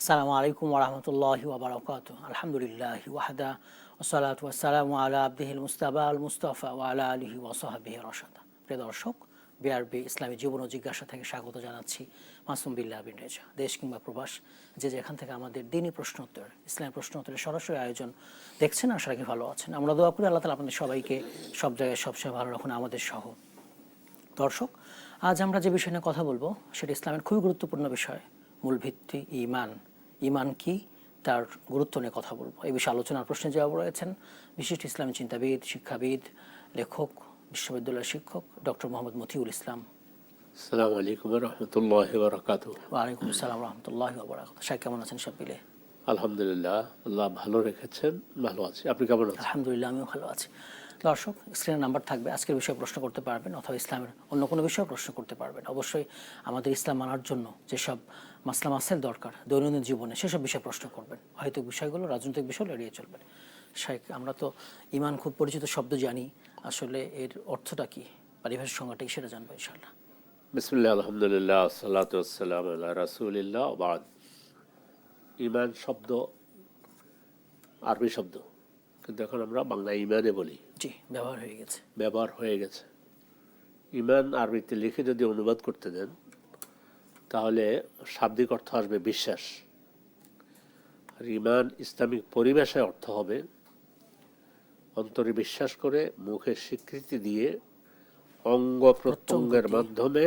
আসসালামু আলাইকুম ওরহমতুল্লাহি ওয়াবারাকাতুহু। আলহামদুলিল্লাহি ওয়াহদা ওয়াসসালাতু ওয়াসসালামু আলা আবদিহিল মুস্তাবা আল মুস্তাফা ওয়া আলা আলিহি ওয়া সাহবিহি রাশাদা। প্রিয় দর্শক, বিআরবি ইসলামী জীবন ও জিজ্ঞাসা থেকে স্বাগত জানাচ্ছি মাসুম বিল্লাহ বিন রেজা। দেশ কিংবা প্রবাস যে যেখান থেকে আমাদের দিনী প্রশ্নোত্তর, ইসলামী প্রশ্নোত্তরের সরাসরি আয়োজন দেখছেন, আশা রাখি ভালো আছেন। আমরা দোয়া করি আল্লাহ তাআলা আপনাদের সবাইকে সব জায়গায় সবসময় ভালো রাখুন, আমাদের সহ। দর্শক, আজ আমরা যে বিষয় নিয়ে কথা বলবো সেটা ইসলামের খুবই গুরুত্বপূর্ণ বিষয়, মূল ভিত্তি ঈমান। ঈমান কি, তার গুরুত্ব নিয়ে কথা বলবো। এই বিষয়ে আলোচনার প্রশ্নে জবাব রয়েছেন বিশিষ্ট ইসলামী চিন্তাবিদ, শিক্ষাবিদ, লেখক, বিশ্ববিদ্যালয়ের শিক্ষক ডক্টর মোহাম্মদ মতিউল ইসলাম। আসসালামু আলাইকুম ওয়া রাহমাতুল্লাহি ওয়া বারাকাতুহু। ওয়া আলাইকুম আসসালাম ওয়া রাহমাতুল্লাহি ওয়া বারাকাতুহু। সাহেব কেমন আছেন সব মিলে? আলহামদুলিল্লাহ, আল্লাহ ভালো রেখেছেন, ভালো আছি। আপনি কেমন আছেন? আলহামদুলিল্লাহ, আমিও ভালো আছি। দর্শক, স্ক্রিনে নাম্বার থাকবে, আজকের বিষয়ে প্রশ্ন করতে পারবেন অথবা ইসলামের অন্য কোনো বিষয়ে প্রশ্ন করতে পারবেন। অবশ্যই আমাদের ইসলাম মানার জন্য যেসব মাসলা মাসাইল দরকার দৈনন্দিন জীবনে, সেসব বিষয়ে প্রশ্ন করবেন। হয়তো বিষয়গুলো রাজনৈতিক বিষয় এড়িয়ে চলবেন। শাইখ, আমরা তো ঈমান খুব পরিচিত শব্দ জানি, আসলে এর অর্থটা কি, পারিভাষিক সংজ্ঞাটা কি, সেটা জানবো ইনশাআল্লাহ। বিসমিল্লাহ, আলহামদুলিল্লাহ, আসসালাতু ওয়াসসালামু আলা রাসূলিল্লাহ ওয়া বা'দ। ঈমান শব্দ আরবি শব্দ, কিন্তু এখন আমরা বাংলা ঈমানে বলি। জি, ব্যবহার হয়ে গেছে। ব্যবহার হয়ে গেছে। ঈমান আরবিতে লিখে যদি অনুবাদ করতে দেন তাহলে শাব্দিক অর্থ আসবে বিশ্বাস। আর ঈমান ইসলামিক পরিভাষায় অর্থ হবে অন্তরে বিশ্বাস করে মুখে স্বীকৃতি দিয়ে অঙ্গ প্রত্যঙ্গের মাধ্যমে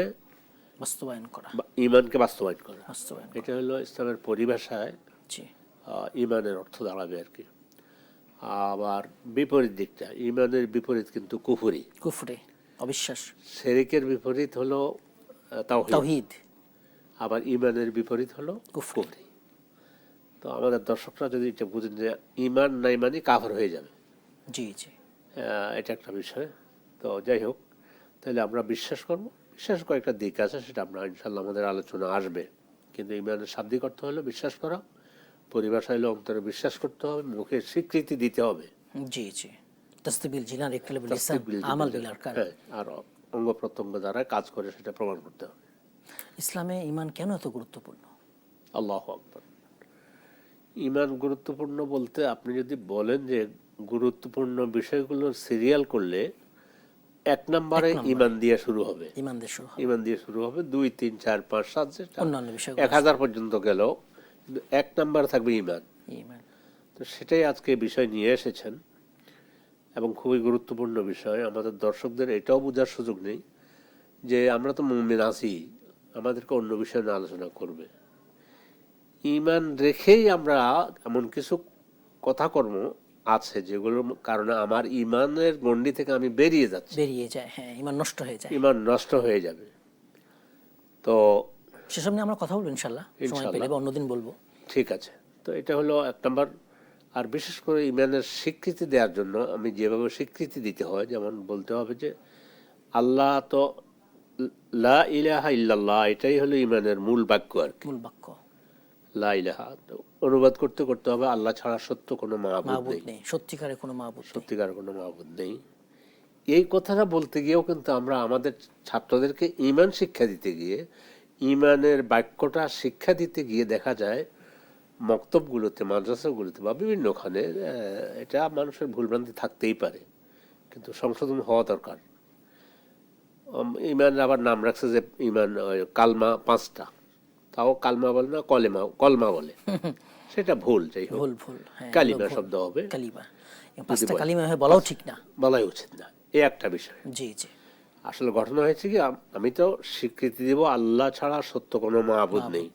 বাস্তবায়ন করা, ঈমানকে বাস্তবায়ন করা। বাস্তবায়ন করা। এটা হলো ইসলামের পরিভাষায় জি, ঈমানের অর্থ দাঁড়াবে আর কি। আবার বিপরীত দিকটা, ঈমানের বিপরীত কিন্তু কুফরি, কুফরে, অবিশ্বাস। শিরকের বিপরীত হলো তাওহীদ। আবার ঈমানের বিপরীত হলো কুফরি। তো আমাদের দর্শকরা যদি এটা বুঝেন যে ঈমান নাই মানে কাফের হয়ে যাবে, জি জি, এটা একটা বিষয়। তো যাই হোক, তাহলে আমরা বিশ্বাস করব। বিশ্বাস কয়েকটা দিক আছে, সেটা আমরা ইনশাল্লাহ আমাদের আলোচনা আসবে। কিন্তু ঈমানের শাব্দিক অর্থ হলো বিশ্বাস করা, পরিভাষা হলো অন্তরে বিশ্বাস করতে হবে, মুখে স্বীকৃতি দিতে হবে। জি জি, তাসদিবিল জিনান ইকরাল বিল লিসান, আমাল বিল আরকান। আর অঙ্গ প্রত্যঙ্গ দ্বারা কাজ করে সেটা প্রমাণ করতে হবে। ইসলামে ঈমান কেন এত গুরুত্বপূর্ণ? আল্লাহু আকবার। ঈমান গুরুত্বপূর্ণ বলতে আপনি যদি বলেন যে গুরুত্বপূর্ণ বিষয়গুলো সিরিয়াল করলে এক নম্বরে ঈমান দিয়ে শুরু হবে। ঈমান দিয়ে শুরু হবে, 2, 3, 4, 5, 7 যেটা অন্যান্য বিষয় 1000 পর্যন্ত গেল, এক নম্বরে থাকবে ঈমান। তো সেটাই আজকে বিষয় নিয়ে এসেছেন এবং খুবই গুরুত্বপূর্ণ বিষয়। আমাদের দর্শকদের এটাও বোঝার সুযোগ নেই যে আমরা তো মুমিন আছি, আমাদেরকে অন্য বিষয় নিয়ে আলোচনা করবে। ঈমান রেখেই আমরা এমন কিছু কথাকর্ম আছে যেগুলোর কারণে আমার ঈমানের গণ্ডি থেকে আমি বেরিয়ে যায়, হ্যাঁ, ঈমান নষ্ট হয়ে যাবে। তো সেসব নিয়ে আমরা কথা বলবো ইনশাআল্লাহ, সময় পেলে বা অন্যদিন বলবো। ঠিক আছে। তো এটা হলো এক নম্বর। আর বিশেষ করে ঈমানের স্বীকৃতি দেওয়ার জন্য আমি যেভাবে স্বীকৃতি দিতে হয়, যেমন বলতে হবে যে আল্লাহ তো লা ইলাহা ইল্লাল্লাহ, এটাই হলো ঈমানের মূল বাক্য আর কি। মূল বাক্য লা ইলাহা, অনুবাদ করতে করতে হবে আল্লাহ ছাড়া সত্য কোনো মাবুদ নেই, সত্যিকারের কোনো মাবুদ নেই। এই কথাটা বলতে গিয়েও কিন্তু আমরা আমাদের ছাত্রদেরকে ঈমান শিক্ষা দিতে গিয়ে, ঈমানের বাক্যটা শিক্ষা দিতে গিয়ে দেখা যায় মক্তবগুলোতে, মাদ্রাসাগুলোতে বা বিভিন্নখানে এটা মানুষের ভুলভ্রান্তি থাকতেই পারে, কিন্তু সংশোধন হওয়া দরকার। ঈমানের আবার নাম রাখছে যে ঈমান কালমা 5টা, তাও কালমা বলে না, কলমা বলে, সেটা ভুল। যাই হোক, কালিমা শব্দ হবে, বলাই উচিত না। এই একটা বিষয়। জি জি, আসলে ঘটনা হয়েছে কি, আমি তো স্বীকৃতি দেব আল্লাহ ছাড়া সত্য কোনো মাবুদ নেই।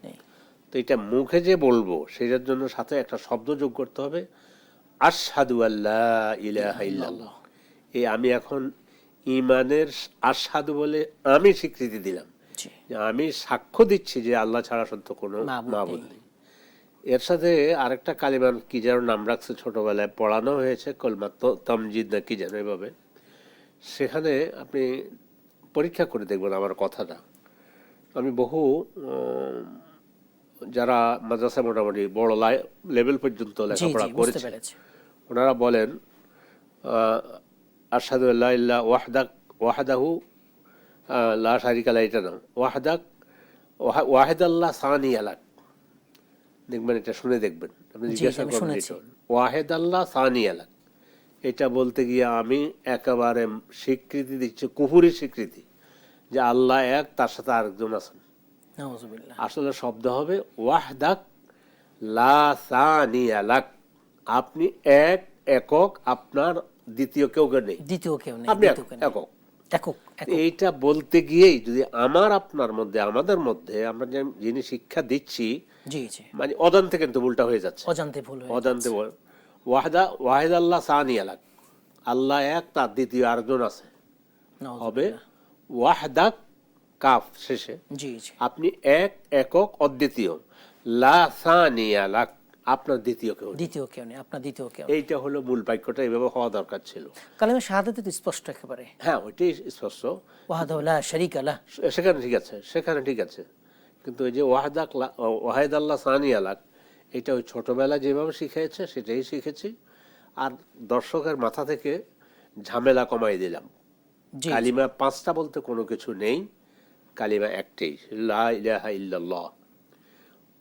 তো এটা মুখে যে বলবো সেটার জন্য সাথে একটা শব্দ যোগ করতে হবে, আশহাদু আল্লা ইলাহা ইল্লাল্লাহ। এই আমি এখন ঈমানের আশহাদু বলে আমি স্বীকৃতি দিলাম, যে আমি সাক্ষ্য দিচ্ছি যে আল্লাহ ছাড়া সত্য কোনো মাবুদ নেই। এর সাথে আরেকটা কালিমার কি যেন নাম রাখছে, ছোটবেলায় পড়ানো হয়েছে, কলমা তামজিদ না কি যেন এভাবে। সেখানে আপনি পরীক্ষা করে দেখবেন আমার কথাটা। আমি বহু যারা মাদ্রাসা মোটামুটি বড় লেভেল পর্যন্ত লেখাপড়া করেছে, ওনারা বলেন আশহাদু আল্লা ইল্লাহ ওয়াহদাহু লা শারিকা লাহু, এটা না, ওয়াহিদাল্লাহ সানি আলাক, দেখবেন, এটা শুনে দেখবেন, আপনি জি, জিজ্ঞাসা আমি করবেন শুনেছি। এটা ওয়াহেদ আল্লাহ সানি আলাক, এটা বলতে গিয়ে আমি একেবারে স্বীকৃতি দিচ্ছি, কুফুরি স্বীকৃতি, যে আল্লাহ এক, তার সাথে আরেকজন আছেন। নাউযুবিল্লাহ। আসলে শব্দ হবে ওয়াহদাক লা সানিয়া লাক, আপনি এক, একক, আপনার দ্বিতীয় কেউ নেই, দ্বিতীয় কেউ নেই, আপনি দ্বিতীয় কেউ নেই। একক। একক, একক। এইটা বলতে গিয়েই যদি আমার আপনার মধ্যে, আমাদের মধ্যে, আমরা যিনি শিক্ষা দিচ্ছি, জি, জি। মানে অজান্তে কিন্তু উল্টা হয়ে যাচ্ছে, অজান্তে ভুল হয়ে অজান্তে যাচ্ছে। ওয়াহেদ আল্লাহ সানি আলাক, আল্লাহ এক, তার দ্বিতীয় আরেকজন আছে, হবে নাউযুবিল্লাহ। ওয়াহদাক কাফ শেষে, জি, জি। আপনি এক, একক, অদ্বিতীয়, লা সানিয়া লাক, আপনার দ্বিতীয় কেউ নেই। দ্বিতীয় কেউ নেই, আপনার দ্বিতীয় কেউ। এইটা হলো মূল বাক্যটা, এইভাবে হওয়া দরকার ছিল। কালেমা শাহাদাতে তো স্পষ্ট একেবারে, হ্যাঁ, ওইটাই স্পষ্ট। ওয়াহদাহু লা শারীকা লাহ। সেখানে ঠিক আছে, সেখানে ঠিক আছে, কিন্তু ওই যে ওয়াহেদ আল্লাহ সানি আলাক, এটা ওই ছোটবেলা যেভাবে শিখেছে সেটাই শিখেছি, আর দর্শকের মাথা থেকে ঝামেলা কমাই দিলাম। জি, জি। কালিমা 5টা বলতে কোনো কিছু নেই, কালিমা একটাই, লা ইলাহা ইল্লাল্লাহ।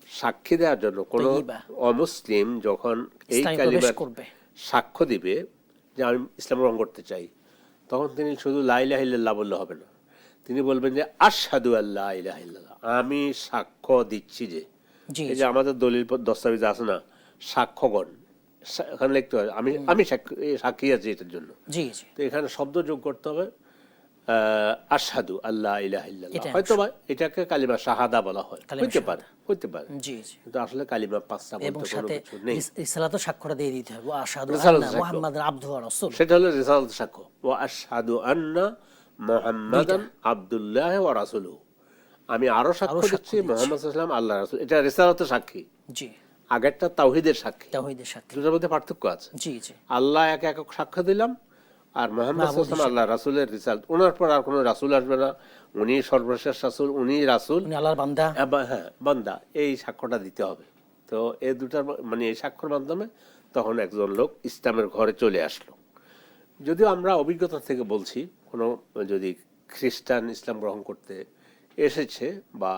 সাক্ষী দেওয়ার জন্য কোনো তাইয়্যিবা। অমুসলিম যখন এই ইসলামে প্রবেশ কালিমার করবে। সাক্ষ্য দিবে যে আমি ইসলাম গ্রহণ করতে চাই, তখন তিনি শুধু লা ইলাহা ইল্লাল্লাহ বললে হবে না, তিনি বলবেন যে আশহাদু আল্লা ইলাহা ইল্লাল্লাহ, আমি সাক্ষ্য দিচ্ছি যে, জি, এই জি। যে আমাদের দলিল দস্তাবেজ আছে না, সাক্ষ্যগণ, এখানে লিখতে হবে আমি সাক্ষী আছি এটার জন্য। জি, জি। তো এখানে শব্দ যোগ করতে হবে আশহাদু আল্লাহ ইলাহা ইল্লাল্লাহ, এটা হয়তো বা এটাকে কালিমা শাহাদা বলা হয়, কালিমা হইতে পারে, হইতে পারে, জি, জি। কিন্তু আসলে কালিমা 5টা এবং বলতে কোনো সাথে কিছু নেই। রিসালাতও সাক্ষ্যটা দিয়ে দিতে হবে, আশহাদু রিসালাত আন্না সাক্ষ্য। মুহাম্মাদান আবদুহু ওয়া রাসূলুহু। সেটা হলো রিসালাত সাক্ষ্য, ওয়া আশহাদু আন্না মুহাম্মাদান আবদুল্লাহ ওয়া রাসূলুহু, আমি আরো সাক্ষ্য দিচ্ছি মুহাম্মদ সাল্লাল্লাহু আলাইহি ওয়াসাল্লাম আল্লাহর রাসূল। এটা রিসালাতের সাক্ষী, জি। আগেরটা তাওহীদের সাক্ষী, তাওহীদের সাক্ষী। দুটোর মধ্যে পার্থক্য আছে। জি, জি। আল্লাহ এক একক সাক্ষ্য দিলাম, আর মুহাম্মদ সাল্লাল্লাহু আলাইহি ওয়াসাল্লাম আল্লাহর রাসূলের রিসালাত, ওনার পর আর কোনো রাসূল আসবে না, উনি সর্বশেষ রাসূল, উনি রাসূল, উনি আল্লাহর বান্দা। হ্যাঁ বান্দা, এই সাক্ষ্যটা দিতে হবে। তো এই দুটার মানে এই সাক্ষ্যের মাধ্যমে তখন একজন লোক ইসলামের ঘরে চলে আসলো। যদিও আমরা অভিজ্ঞতা থেকে বলছি, কোনো যদি খ্রিস্টান ইসলাম গ্রহণ করতে এসেছে, বা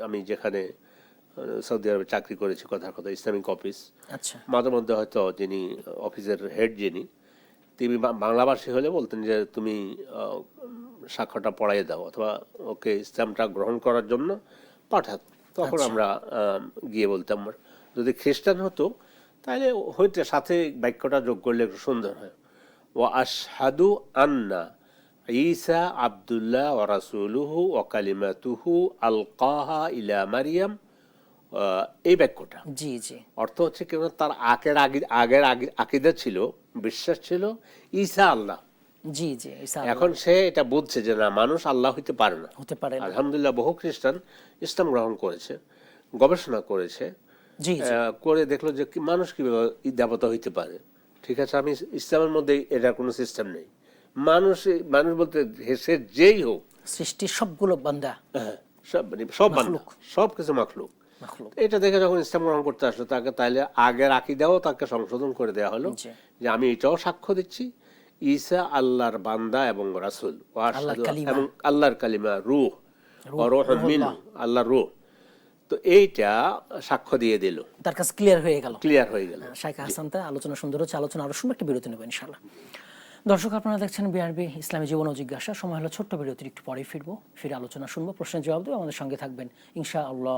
আমি যেখানে সৌদি আরবে চাকরি করেছি, কথার কথা ইসলামিক অফিস, আচ্ছা। মাঝে মধ্যে হয়তো যিনি অফিসের হেড, যিনি তিনি বাংলাভাষী হলে বলতেন যে তুমি সাক্ষ্যটা পড়াই দাও, অথবা ওকে ইসলামটা গ্রহণ করার জন্য পাঠাত। তখন আচ্ছা। আমরা গিয়ে বলতাম। যদি খ্রিস্টান হতো তাহলে হইতে সাথে বাক্যটা যোগ করলে একটু সুন্দর হয়, ওয়া আশহাদু আন্না ঈসা আব্দুল্লাহ ওয়া রাসূলুহু ওয়া কালিমাতুহু আলকাহা ইলা মারিয়াম। এই বাক্যটা জি, জি। অর্থ হচ্ছে কেন, তার আগের আকীদা ছিল, বিশ্বাস ছিল ঈসা আল্লাহ। জি, জি। ঈসা এখন সে এটা বুঝছে যে না, মানুষ আল্লাহ হইতে পারে না। হতে পারে না। আলহামদুলিল্লাহ বহু খ্রিস্টান ইসলাম গ্রহণ করেছে, গবেষণা করেছে, জি, জি। করে দেখলো যে মানুষ কিভাবে দেবতা হইতে পারে। ঠিক আছে, আমি ইসলামের মধ্যে এটার কোনো সিস্টেম নেই। মানুষ মানুষ বলতে সে যেই হোক, সৃষ্টির সবগুলো বান্দা, হ্যাঁ, সব বান্দা, সব কিছু মাখলুক। মাখলুক। এটা দেখে যখন ইসলাম গ্রহণ করতে আসলো, তাকে তাইলে আগের আকীদাও তাকে সংশোধন করে দেওয়া হলো, জি। যে আমি এটাও সাক্ষ্য দিচ্ছি ঈসা আল্লাহর বান্দা এবং রাসূল, আল্লাহর কালিমা। এবং আল্লাহর কালিমা, রূহ, রূহুম মিনহু, আল্লাহর রূহ। তো এইটা সাক্ষ্য দিয়ে দিল, তার কাছে ক্লিয়ার হয়ে গেল। ক্লিয়ার হয়ে গেল। শাইখ হাসান, তা আলোচনা সুন্দর হচ্ছে, আলোচনা আরো শুনবো, একটা বিরতি নেব ইনশাআল্লাহ। দর্শক, আপনারা দেখছেন বিআরবি ইসলামী জীবন ও জিজ্ঞাসা। সময় হলো ছোট্ট বিরতির, একটু পরে ফিরবো, ফিরে আলোচনা শুনবো, প্রশ্নের জবাব দেবো, আমাদের সঙ্গে থাকবেন ইনশাআল্লাহ।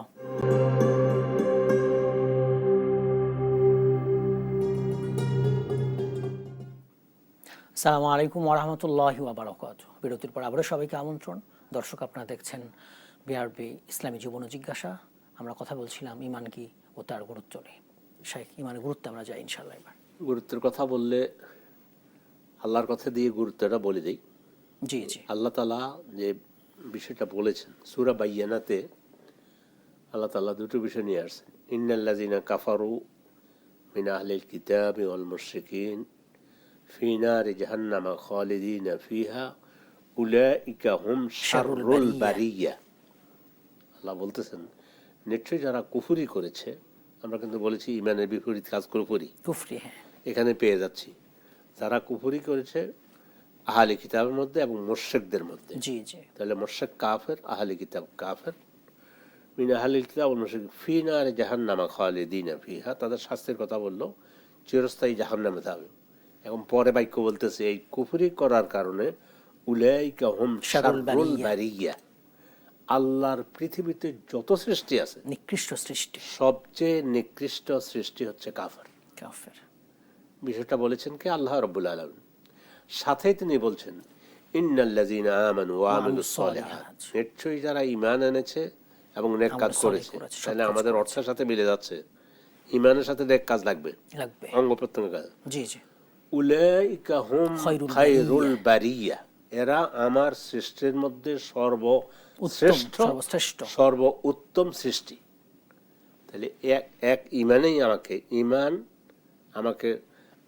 আসসালামু আলাইকুম ওয়া রাহমাতুল্লাহি ওয়া বারাকাতুহু। বিরতির পর আবারও সবাইকে আমন্ত্রণ। দর্শক, আপনারা দেখছেন বিআরবি ইসলামী জীবন ও জিজ্ঞাসা। আমরা কথা বলছিলাম ইমান কি ও তার গুরুত্ব নিয়ে। শাইখ, ইমানের গুরুত্ব আমরা যাই ইনশাআল্লাহ। এবার গুরুত্বের কথা বললে আল্লাহর কথা দিয়ে গুরুত্বটা বলে দিই। জি, জি। আল্লাহ তাআলা যে বিষয়টা বলেছেন সূরা বাইয়ানাতে, আল্লাহ তাআলা দুটো বিষয় নিয়ে আসছেন। ইন্নাল্লাযিনা কাফারু মিন আহলিল কিতাবি ওয়াল মুশরিকিন ফি নারি জাহান্নামা খালিদিনা ফিহা উলাইকা হুম শাররুল বারিয়া। আল্লাহ বলতেছেন, নিশ্চয়ই যারা কুফরি করেছে, আমরা কিন্তু বলেছি ইমানের বিপরীত কাজ কুফরি, কুফরি, হ্যাঁ। এখানে পেয়ে যাচ্ছি, যারা কুফরি করেছে আহলে কিতাবের মধ্যে এবং মুশরিকদের মধ্যে। জি, জি। তাহলে মুশরিক কাফের, আহলে কিতাব কাফের। মিন আহলিল কিতাব ওয়াল মুশরিকিন ফি নারি জাহান্নামা খালিদিনা ফিহা, তাদের শাস্তির কথা বললো, চিরস্থায়ী জাহান্নামে থাকবে। এবং পরে বাক্য বলতেছে এই কুফরি করার কারণে উলাইকা হুম শাররুল বারিয়া, আল্লাহর পৃথিবীতে যত সৃষ্টি আছে নিকৃষ্ট সৃষ্টি, সবচেয়ে নিকৃষ্ট সৃষ্টি হচ্ছে কাফের। কাফের বিষয়টা বলেছেন কে? আল্লাহ রাব্বুল আলামিন। সাথেই তিনি বলছেন ইন্নাল্লাযীনা আমানু ওয়া আমিলুস সালিহাত, নিশ্চয়ই যারা ঈমান এনেছে এবং নেক কাজ করেছে। তাহলে আমাদের অর্থের সাথে মিলে যাচ্ছে, ঈমানের সাথে নেক কাজ লাগবে, অঙ্গ প্রত্যঙ্গের কাজ। জি জি। উলাইকা হুম খায়রুল বারিয়া, এরা আমার সৃষ্টির মধ্যে সর্বশ্রেষ্ঠ সর্ব উত্তম সৃষ্টি। তাহলে এক ঈমানেই আমাকে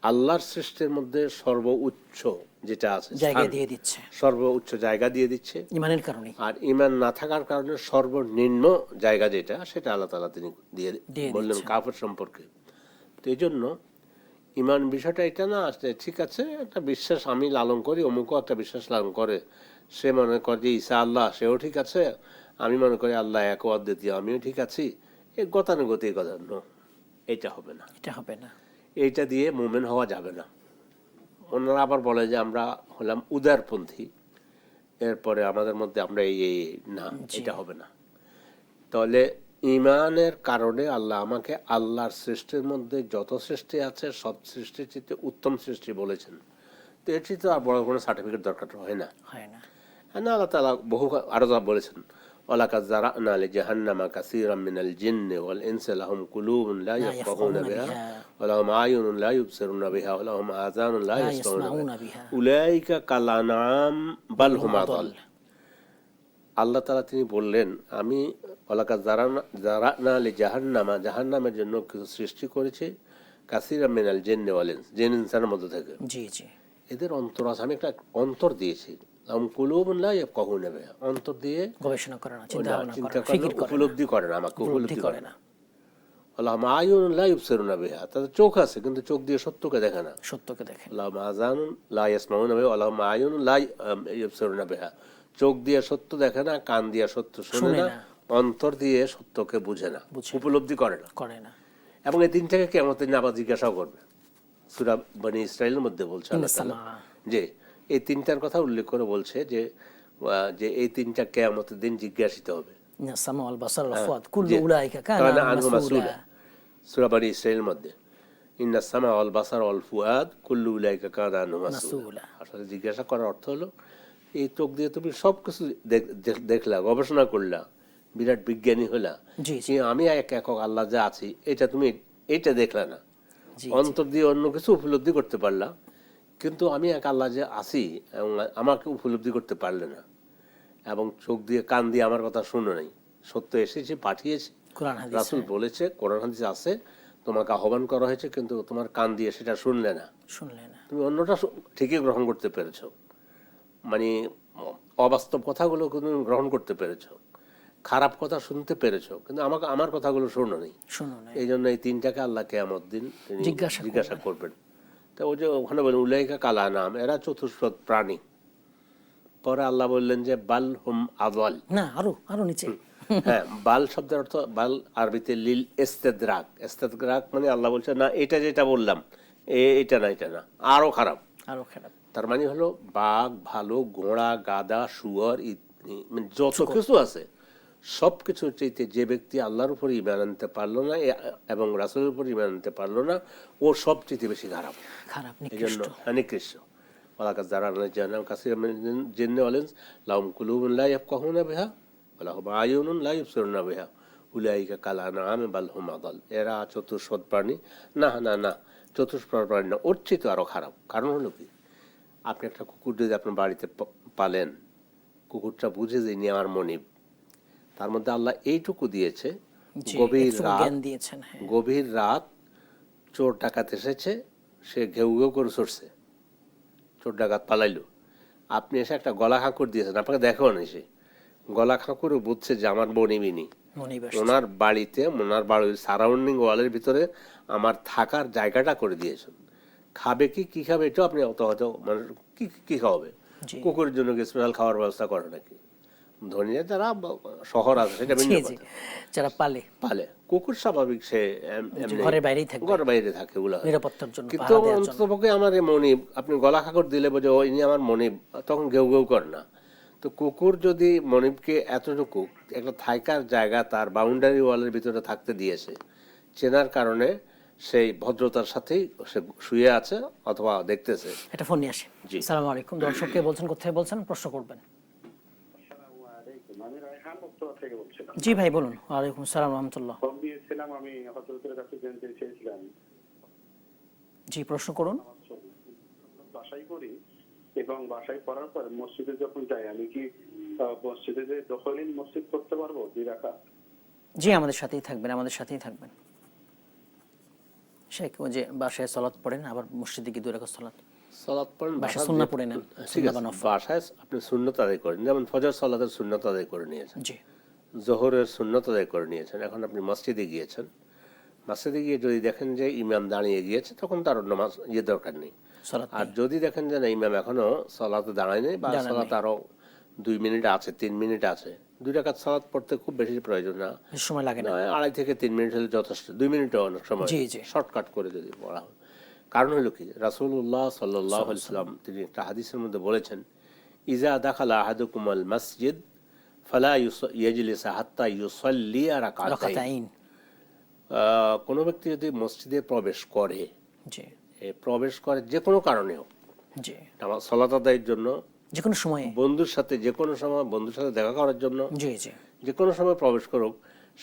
আল্লাহর সৃষ্টির মধ্যে সর্বোচ্চ যেটা আছে জায়গা দিয়ে দিচ্ছে, সর্বোচ্চ জায়গা দিয়ে দিচ্ছে ঈমানের কারণে। আর ঈমান না থাকার কারণে সর্বনিম্ন জায়গা যেটা, সেটা আল্লাহ তাআলা তিনি দিয়ে বললেন কাফের সম্পর্কে। তো এই জন্য ঈমান বিষয়টা এটা না, আসলে ঠিক আছে একটা বিশ্বাস আমি লালন করি, অমুকও একটা বিশ্বাস লালন করে, সে মনে করে যে ঈসা আল্লাহ, সেও ঠিক আছে, আমি মনে করি আল্লাহ এক ও অদ্বিতীয়, আমিও ঠিক আছি, এই গতানুগতিক কথা। এটা হবে না, এটা হবে না, এইটা দিয়ে মুমিন হওয়া যাবে না। ওনারা আবার বলে যে আমরা হলাম উদারপন্থী, এরপরে আমাদের মধ্যে আমরা এই না, এটা হবে না। তাহলে ঈমানের কারণে আল্লাহ আমাকে আল্লাহর সৃষ্টির মধ্যে যত সৃষ্টি আছে সব সৃষ্টির চেয়ে উত্তম সৃষ্টি বলেছেন। তো এর চেয়ে তো আর বড় কোনো সার্টিফিকেট দরকার হয় না। না, আল্লাহ তাআলা বহু আরো বলেছেন ওয়ালাকাদ যারানা লিজাহান্নামা কাসীরাম মিনাল জিন্নি ওয়াল ইনসি লাহুম কুলুবুন লা ইয়াফকাহুনা বিহা ওয়া লাহুম আয়ুনুন লা ইবসিরুনা বিহা ওয়া লাহুম আযানুন লা ইয়াসমাউনা বিহা উলাইকা কাল আনআম বাল হুম আদাল। আল্লাহ তাআলা তিনি বললেন আমি ওয়ালাকাদ যারানা লিজাহান্নামা, জাহান্নামের জন্য কিছু সৃষ্টি করেছি, কাসীরাম মিনাল জিন্নি ওয়াল ইনস, জিন ইনসানের মধ্যে থেকে। জি জি। এদের অন্তর আছে, আমি একটা অন্তর দিয়েছি, অন্তর দিয়ে গবেষণা করে না, চিন্তা উপলব্ধি করে না, আমাকে উপলব্ধি করে না। আয়ুন লা ইবসিরুনা বিহা, তাদের চোখ আছে কিন্তু চোখ দিয়ে সত্যকে দেখে না, সত্যকে দেখে। আযানুন লা ইয়াসমাউনা বিহা ওয়া লাহুম আয়ুনুন লা ইবসিরুনা বিহা, চোখ দিয়ে সত্য দেখে না, কান দিয়ে সত্য শুনে না, অন্তর দিয়ে সত্যকে বুঝে না, উপলব্ধি করে না। এবং এই দিনটাকে কিয়ামতের দিন আবার জিজ্ঞাসাও করবে। সূরা বনী ইসরাঈলের মধ্যে বলছে আল্লাহ তাআলা যে এই তিনটার কথা উল্লেখ করে বলছে যে এই তিনটা কিয়ামতের দিন জিজ্ঞাসিত হবে। সূরা বনী ইসরাঈলের মধ্যে ইন্নাস সামা ওয়াল বাসার ওয়াল ফুয়াদ কুল্লু উলাইকা কানা আনহু মাসউলা। আসলে জিজ্ঞাসা করার অর্থ হলো এই চোখ দিয়ে তুমি সবকিছু দেখলা, গবেষণা করলা, বিরাট বিজ্ঞানী হলা, আমি একক আল্লাহ যা আছি এটা তুমি এটা দেখলা না, অন্তর দিয়ে অন্য কিছু উপলব্ধি করতে পারলা, কিন্তু আমি এক আল্লাহ যে আছি এবং আমাকে উপলব্ধি করতে পারলে না, এবং চোখ দিয়ে কান দিয়ে আমার কথা শুনো নাই। সত্য এসেছে, পাঠিয়েছে, রাসূল বলেছে, কোরআন হাদিস আছে, তোমাকে আহ্বান করা হয়েছে, কিন্তু তোমার কান দিয়ে সেটা শুনলে না, তুমি অন্যটা ঠিকই গ্রহণ করতে পেরেছো, মানে অবাস্তব কথাগুলো তুমি গ্রহণ করতে পেরেছো, খারাপ কথা শুনতে পেরেছো, কিন্তু আমার কথাগুলো শুনো নাই। এই জন্য এই তিনটাকে আল্লাহ কিয়ামত দিন জিজ্ঞাসা করবেন। তো ওই যে ওখানে বলেন উলাইকা কাল আনআম, এরা চতুষ্পদ প্রাণী। পরে আল্লাহ বললেন যে বাল হুম আযাল, না আরো নিচে। হ্যাঁ, বাল শব্দের অর্থ, বাল আরবিতে লিল ইস্তিদরাক, ইস্তিদরাক মানে আল্লাহ বলছে না এটা যেটা বললাম এটা না আরো খারাপ। তার মানে হলো বাঘ, ভালো, ঘোড়া, গাধা, শুয়োর, মানে যত কিছু আছে সব কিছুর চাইতে যে ব্যক্তি আল্লাহর উপর ঈমান আনতে পারলো Rasulullah এবং রাসূলের উপর ঈমান আনতে পারলো না, ও সবচেয়ে বেশি খারাপ, নিকৃষ্ট, নিকৃষ্ট। ওয়ালাকাদ যারানা লিজাহান্নামা কাসীরাম মিনাল জিন্নি ওয়াল ইনস লাহুম কুলুবুন লা ইয়াফকাহুনা বিহা ওয়া লাহুম আয়ুনুন লা ইবসিরুনা বিহা উলাইকা কাল আনআম বাল হুম আযাল। এরা চতুষ্পদ প্রাণী। না, চতুষ্পদ প্রাণী না, ওর চেয়ে তো আরো খারাপ। কারণ হলো কি, আপনি একটা কুকুর যদি আপনার বাড়িতে পালেন, কুকুরটা বুঝে যে ইনি আমার মনিব, তার মধ্যে আল্লাহ এইটুকু দিয়েছে, গভীর রাত চোর ডাকাত এসেছে, সে ঘেউ ঘেউ করে ছুটছে, চোর ডাকাত পালাইলো, আপনি এসে একটা গলা খাঁকুর দিয়েছেন, আপনাকে দেখো না, সে গলা খাঁকুরও বুঝছে যে আমার মনিবিনী, ওনার বাড়িতে, ওনার বাড়ির সারাউন্ডিং ওয়ালের ভিতরে আমার থাকার জায়গাটা করে দিয়েছেন। খাবে কি খাবে এটাও আপনি অত হয়তো মানে কি খাওয়াবে, কুকুরের জন্য স্পেশাল খাওয়ার ব্যবস্থা করে নাকি, ধনী যারা শহর আছে সেটা ভিন্ন জি জি, কথা। যারা পালে পালে কুকুর স্বাভাবিক সে এমনি ঘরের বাইরেই থাকবে, ঘরের বাইরে থাকে ওগুলা, নিরাপত্তার জন্য, কিন্তু পাহারা দেওয়ার জন্য। অন্ততপক্ষে আমার এই মনিব, আপনি গলা খাকড় দিলে বোঝে ও ইনি আমার মনিব, তখন ঘেউ ঘেউ করে না। তো কুকুর যদি মনিবকে এতটুকু একটা থাইকার জায়গা তার বাউন্ডারি ওয়ালের ভিতরে থাকতে দিয়েছে, চেনার কারণে সেই ভদ্রতার সাথেই সে শুয়ে আছে অথবা দেখতেছে। একটা ফোন নিয়ে আসি। জি। আসসালামু আলাইকুম, দর্শককে বলছেন, কোথায় বলছেন, প্রশ্ন করবেন। আমি রায়হান উত্তরা থেকে বলছিলাম। জি ভাই বলুন। ওয়ালাইকুম সালাম রহমতুল্লাহ। ফোন দিয়েছিলাম, আমি হযরতের কাছে জানতে চেয়েছিলাম। জি, প্রশ্ন করুন। বাসায় করি এবং বাসায় করার পর মসজিদে যখন যাই, আমি কি মসজিদে যে দখলিন মসজিদ করতে পারবো 2 রাকাত? জি, আমাদের সাথেই থাকবেন, আমাদের সাথেই থাকবেন। শেখ ওই যে বাসায় সালাত পড়েন, আবার মসজিদে গিয়ে 2 রাকাত সালাত, সালাত পড়েন বাসায় বাসায় সুন্নাহ পড়ে নেন, ঠিক সুন্নাহ আছে, বা নফল। বাসায় আপনি সুন্নত আদায় করেন, যেমন ফজর সালাতের সুন্নত আদায় করে নিয়েছেন, জি জোহরের সুন্নত আদায় করে নিয়েছেন, এখন আপনি মসজিদে গিয়েছেন। মসজিদে গিয়ে যদি দেখেন যে ইমাম দাঁড়িয়ে গিয়েছে, তখন তার নামাজ দরকার নেই। সালাত আর যদি দেখেন যে না ইমাম এখনো সালাতে দাঁড়ায় নেই বা দাঁড়ায় সালাত আরো 2 মিনিট আছে, 3 মিনিট আছে, 2 রাকাত সালাত পড়তে খুব বেশি প্রয়োজন না, বেশি সময় লাগে না। 2.5 থেকে 3 মিনিট হলে যথেষ্ট, 2 মিনিটও অনেক সময় জি, জি। শর্টকাট করে যদি পড়া হয়। কারণ হলো কি, রাসূলুল্লাহ সাল্লাল্লাহু আলাইহি ওয়াসাল্লাম তিনি একটা হাদিসের মধ্যে বলেছেন, ইজা দাখালা আহাদুকুমুল মসজিদ ফালা ইয়াজলিস হাত্তা ইউসাল্লি রাকাতাইন। রাকাতাইন। কোনো ব্যক্তি যদি মসজিদে প্রবেশ করে, জি প্রবেশ করে যে কোনো কারণেও, জি, আমার সালাত আদায়ের জন্য, যে কোনো সময়ে। বন্ধুর সাথে যে কোনো সময় বন্ধুর সাথে দেখা করার জন্য, জি জি, যে কোনো সময় প্রবেশ করুক,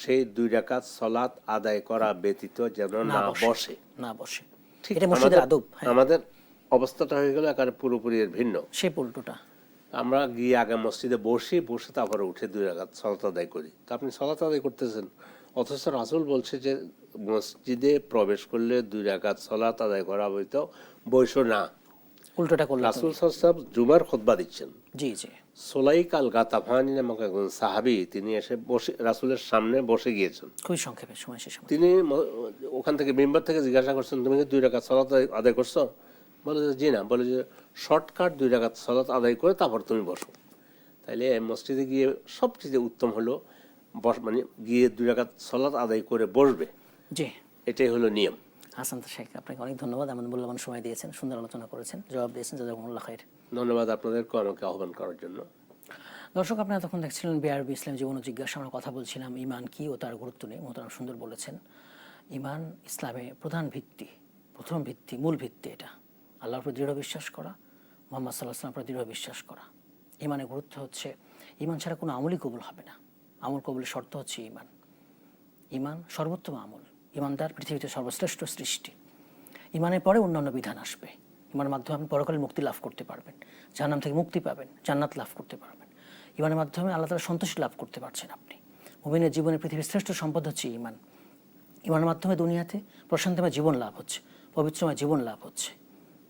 সেই 2 রাকাত সালাত আদায় করা ব্যতীত যেন না বসে। না বসে। ঠিক এটা মসজিদের আদব। হ্যাঁ, আমাদের অবস্থাটা হয়ে গেল একেবারে পুরোপুরি এর ভিন্ন। সেই পল্টুটা। আমরা গিয়ে আগে মসজিদে বসে তারপরে উঠে 2 রাকাত সালাত আদায় করি। তা আপনি সালাত আদায় করতেছেন, অথচ রাসূল বলছে যে মসজিদে প্রবেশ করলে 2 রাকাত সালাত আদায় করা হইতো, বসো না। উল্টোটা করলাম। রাসূল সাল্লাল্লাহু আলাইহি ওয়াসাল্লাম জুমার খুতবা দিচ্ছেন। জি জি, সুলাইক আল গাতাফানি নামক একজন সাহাবী, তিনি এসে বসে রাসূলের সামনে বসে গিয়েছেন। খুবই সংক্ষেপে সময় শেষ। তিনি ওখান থেকে মেম্বার থেকে জিজ্ঞাসা করছেন, তুমি কি 2 রাকাত সালাত আদায় করছো? বলে যে জি না। বলে যে শর্টকাট 2 রাকাত সালাত আদায় করে তারপর তুমি বসো। তাইলে মসজিদে গিয়ে সবচেয়ে উত্তম হলো মানে গিয়ে 2 রাকাত সালাত আদায় করে বসবে, জি, এটাই হলো নিয়ম। হাসান শেখ, আপনাকে অনেক ধন্যবাদ, আমাদের মূল্যবান সময় দিয়েছেন, সুন্দর আলোচনা করেছেন, জবাব দিয়েছেন, জাযাকুমুল্লাহ খাইর। ধন্যবাদ আপনাদেরকে আমাকে আহ্বান করার জন্য। দর্শক, আপনারা তখন দেখছিলেন বিআরবি ইসলাম জীবন ও জিজ্ঞাসা। আমরা কথা বলছিলাম ইমান কি ও তার গুরুত্ব নিয়ে। মোহতারাম সুন্দর বলেছেন, ইমান ইসলামের প্রধান ভিত্তি, প্রথম ভিত্তি, মূল ভিত্তি। এটা আল্লাহর উপর দৃঢ় বিশ্বাস করা, মুহাম্মদ সাল্লাল্লাহু আলাইহি ওয়াসাল্লামের উপর দৃঢ় বিশ্বাস করা। ইমানের গুরুত্ব হচ্ছে, ইমান ছাড়া কোনো আমলই কবুল হবে না। আমল কবুলের শর্ত হচ্ছে ইমান। ইমান সর্বোত্তম আমল। ইমানদার পৃথিবীতে সর্বশ্রেষ্ঠ সৃষ্টি। ইমানের পরে অন্যান্য বিধান আসবে। ইমানের মাধ্যমে আপনি পরকালে মুক্তি লাভ করতে পারবেন, জাহান্নাম থেকে মুক্তি পাবেন, জান্নাত লাভ করতে পারবেন। ইমানের মাধ্যমে আল্লাহ তাআলার সন্তুষ্টি লাভ করতে পারছেন আপনি। মুমিনের জীবনে পৃথিবীর শ্রেষ্ঠ সম্পদ হচ্ছে ইমান। ইমানের মাধ্যমে দুনিয়াতে প্রশান্তিময় জীবন লাভ হচ্ছে, পবিত্রময় জীবন লাভ হচ্ছে।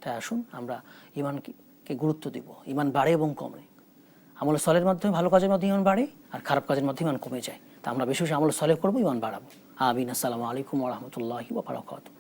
তাই আসুন আমরা ইমানকে গুরুত্ব দিব। ইমান বাড়ে এবং কমে। আমল সলের মাধ্যমে, ভালো কাজের মাধ্যমে ইমান বাড়ে, আর খারাপ কাজের মাধ্যমে ইমান কমে যায়। তা আমরা বেশি বেশি আমল সলে করবো, ইমান বাড়াবো। আমিন। আসসালামু আলাইকুম ওয়া রাহমাতুল্লাহি ওয়া বারাকাতুহু।